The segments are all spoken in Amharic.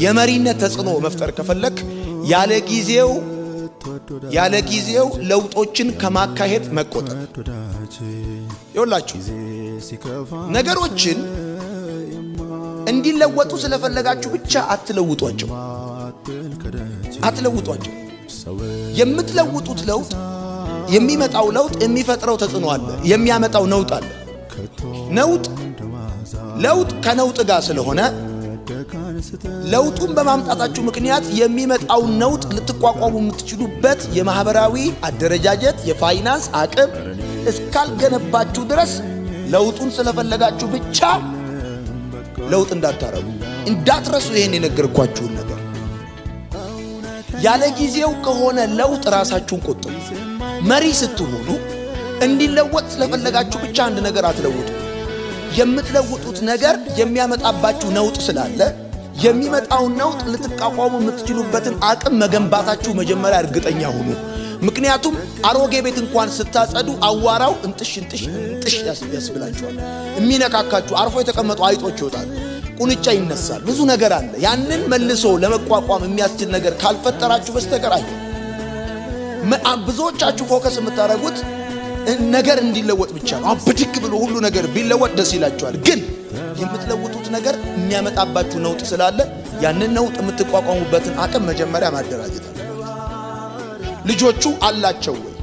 የመሪነት ተጽዕኖ መፍጠር ከፈለክ ያለ ጊዜው ለውጦችን ከማካሄድ መቆጠብ። ይኸውላችሁ ነገሮችን እንዲለወጡ ስለፈለጋችሁ ብቻ አትለውጧቸው። የምትለውጡት ለውጥ የሚመጣው ለውጥ የሚፈጥረው ተጽዕኖ አለ፣ የሚያመጣው ነውጥ አለ። ለውጥ ከነውጥ ጋር ስለሆነ ለውጡን በማምጣታችሁ ምክንያት የሚመጣው ነውጥ ልትቋቋሙ የምትችሉበት የማህበራዊ አደረጃጀት፣ የፋይናንስ አቅም እስካልገነባችሁ ድረስ ለውጡን ስለፈለጋችሁ ብቻ ለውጥ እንዳትረሱ ይሄን የነገርኳችሁን ነገር። ያለ ጊዜው ከሆነ ለውጥ ራሳችሁን ቆጥቡ። መሪ ስትሆኑ እንዲለወጥ ስለፈለጋችሁ ብቻ አንድ ነገር አትለውጡ። የምትለውጡት ነገር የሚያመጣባችሁ ነውጥ ስላለ የሚመጣውን ነውጥ ልትቋቋሙ የምትችሉበትን አቅም መገንባታችሁ መጀመሪያ እርግጠኛ ሁኑ። ምክንያቱም አሮጌ ቤት እንኳን ስታጸዱ አዋራው እንጥሽ ያስብላችኋል። የሚነካካችሁ አርፎ የተቀመጡ አይጦች ይወጣሉ፣ ቁንጫ ይነሳል፣ ብዙ ነገር አለ። ያንን መልሶ ለመቋቋም የሚያስችል ነገር ካልፈጠራችሁ በስተቀር ብዙዎቻችሁ ፎከስ የምታደርጉት ነገር እንዲለወጥ ብቻ ነው። ብድግ ብሎ ሁሉ ነገር ቢለወጥ ደስ ይላችኋል። ግን የምትለውጡት ነገር የሚያመጣባችሁ ነውጥ ስላለ ያንን ነውጥ የምትቋቋሙበትን አቅም መጀመሪያ ማደራጀት አለ። ልጆቹ አላቸው ወይ?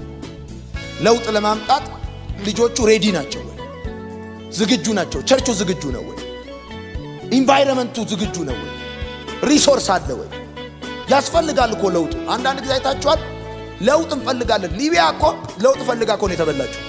ለውጥ ለማምጣት ልጆቹ ሬዲ ናቸው ወይ? ዝግጁ ናቸው? ቸርቹ ዝግጁ ነው ወይ? ኢንቫይሮመንቱ ዝግጁ ነው ወይ? ሪሶርስ አለ ወይ? ያስፈልጋል እኮ ለውጡ። አንዳንድ ጊዜ አይታችኋል። ለውጥ እንፈልጋለን። ሊቢያ እኮ ለውጥ ፈልጋ እኮ ነው የተበላችሁ።